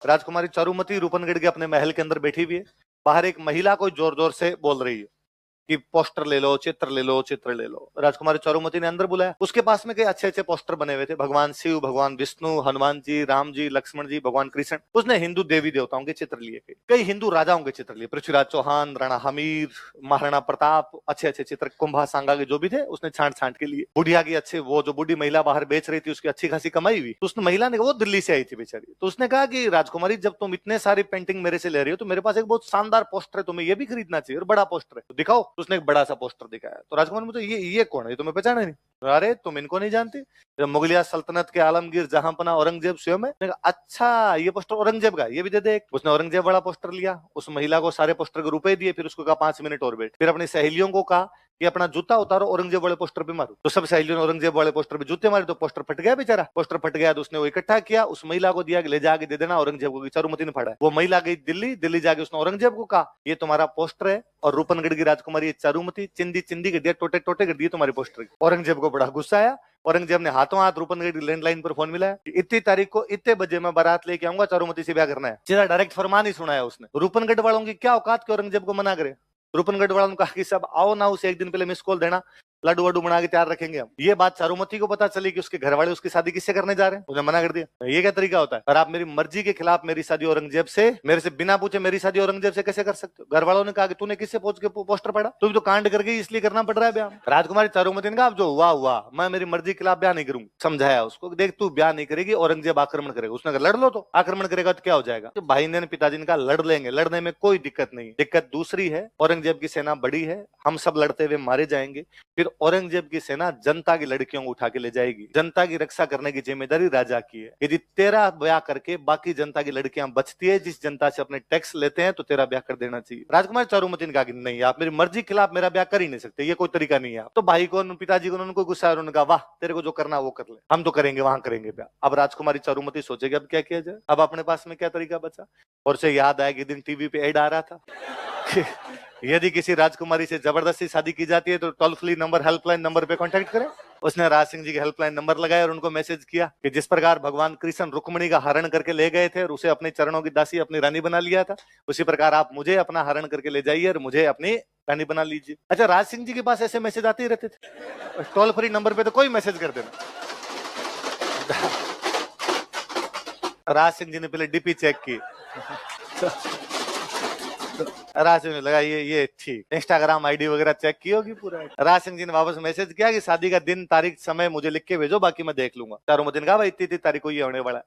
राजकुमारी चारुमती रूपनगढ़ के अपने महल के अंदर बैठी हुई है। बाहर एक महिला कोई जोर जोर से बोल रही है कि पोस्टर ले लो, चित्र ले लो, चित्र ले लो। राजकुमारी चारुमती ने अंदर बुलाया। उसके पास में कई अच्छे अच्छे पोस्टर बने हुए थे, भगवान शिव, भगवान विष्णु, हनुमान जी, राम जी, लक्ष्मण जी, भगवान कृष्ण। उसने हिंदू देवी देवताओं के चित्र लिए, कई हिंदू राजाओं के चित्र लिए, पृथ्वीराज चौहान, राणा हमीर, महाराणा प्रताप, अच्छे अच्छे चित्र, कुंभा सांगा के जो भी थे उसने छांट छांट के लिए। बुढ़िया की अच्छे, वो जो बुढ़ी महिला बाहर बेच रही थी उसकी अच्छी खासी कमाई हुई। तो उसने महिला ने, वो दिल्ली से आई थी बेचारी, तो उसने कहा कि राजकुमारी जब तुम इतने सारी पेंटिंग मेरे से ले रही हो तो मेरे पास एक बहुत शानदार पोस्टर है, तुम्हें ये भी खरीदना चाहिए और बड़ा पोस्टर है, तो दिखाओ। तो उसने एक बड़ा सा पोस्टर दिखाया। तो राजकुमार मुझे ये कौन है, ये तुम्हें पहचाना नहीं? अरे तुम इनको नहीं जानते, मुगलिया सल्तनत के आलमगीर जहांपना औरंगजेब स्वयं है। अच्छा, ये पोस्टर औरंगजेब का, ये भी दे दे। उसने औरंगजेब वाला पोस्टर लिया, उस महिला को सारे पोस्टर के रुपए दिए, फिर उसको कहा 5 मिनट और बैठ। फिर अपनी सहेलियों को कहा कि अपना जूता उतारो, औरंगजेब वाले पोस्टर पे मारो। तो सब सहेलियों ने औरंगजेब वाले पोस्टर पे जूते मारे, तो पोस्टर फट गया बेचारा। पोस्टर फट गया तो उसने वो इकट्ठा किया, उस महिला को दिया कि ले जाके दे देना औरंगजेब को, चारुमती ने फाड़ा। वो महिला गई दिल्ली, दिल्ली जाके उसने औरंगजेब को कहा ये तुम्हारा पोस्टर है और रूपनगढ़ की राजकुमारी चारुमती चिंदी चिंदी कर दिया, टोटे टोटे कर दिए तुम्हारे पोस्टर। औरंगजेब को बड़ा गुस्सा आया। औरंगजेब ने हाथों हाथ रूपनगढ़ की लैंडलाइन पर फोन मिलाया, इतनी तारीख को इतने बजे मैं बारात लेके आऊंगा, चारुमती से ब्याह करना है। सीधा डायरेक्ट फरमान ही सुनाया उसने। रूपनगढ़ वालों की क्या औकात के औरंगजेब को मना करे। रूपनगढ़ वालों ने कहा कि सब आओ ना, उसे एक दिन पहले मिस कॉल देना, लड्डू वड्डू बना के तैयार रखेंगे हम। ये बात चारुमती को पता चली कि उसके घर वाले उसकी शादी किससे करने जा रहे हैं, उसने मना कर दिया। ये क्या तरीका होता है? और आप मेरी मर्जी के खिलाफ मेरी शादी औरंगजेब से, मेरे से बिना पूछे मेरी शादी औरंगजेब से कैसे कर सकते हो? घर वालों ने कहा कि तूने किससे पूछ के पोस्टर पढ़ा, तू भी तो कांड कर गई इसलिए करना पड़ रहा है ब्याह। राजकुमारी चारुमती ने कहा जो हुआ हुआ, मैं मेरी मर्जी के खिलाफ ब्याह नहीं करूंगी। समझाया उसको, देख तू ब्याह नहीं करेगी, औरंगजेब आक्रमण करेगा। उसने कहा लड़ लो, तो आक्रमण करेगा तो क्या हो जाएगा? तो भाई ने, पिताजी ने कहा लड़ लेंगे, लड़ने में कोई दिक्कत नहीं। दिक्कत दूसरी है, औरंगजेब की सेना बड़ी है, हम सब लड़ते हुए मारे जाएंगे, फिर औरंगजेब की सेना जनता की लड़कियों को उठा के ले जाएगी। जनता की रक्षा करने की जिम्मेदारी राजा की है। यदि तेरा ब्याह करके बाकी जनता की लड़कियां बचती है, जिस जनता से अपने टैक्स लेते हैं, तो तेरा ब्याह कर देना चाहिए। राजकुमार चारुमती ने कहा कि नहीं, आप मेरी मर्जी के खिलाफ मेरा ब्याह कर ही नहीं सकते, ये कोई तरीका नहीं है। तो भाई को, पिताजी को उनको गुस्सा, उन्होंने कहा वाह, तेरे को जो करना वो कर ले, हम तो करेंगे, वहां करेंगे ब्याह। अब राजकुमारी चारुमती सोचेगी अब क्या किया जाए, अब अपने पास में क्या तरीका बचा। और उसे याद आया कि दिन टीवी पे एड आ रहा था यदि किसी राजकुमारी से जबरदस्ती शादी की जाती है तो toll free number, helpline number पे कांटेक्ट करें। उसने राज सिंह जी के हेल्पलाइन नंबर लगाया और उनको मैसेज किया कि जिस प्रकार भगवान कृष्ण रुक्मणी का हरण करके ले गए थे और उसे अपने चरणों की दासी, अपनी रानी बना लिया था, उसी प्रकार आप मुझे अपना हरण करके ले जाइए और मुझे अपनी रानी बना लीजिए। अच्छा, राज सिंह जी के पास ऐसे मैसेज आते ही रहते थे, टोल फ्री नंबर पे तो कोई मैसेज कर देना। राज सिंह जी ने पहले डीपी चेक की राज सिंह ने लगा ये ठीक, इंस्टाग्राम आईडी वगैरह चेक की होगी पूरा। राज सिंह जी ने वापस मैसेज किया कि शादी का दिन, तारीख, समय मुझे लिख के भेजो, बाकी मैं देख लूंगा। चारुमती ने कहा भाई इतनी तारीख को ये होने वाला है।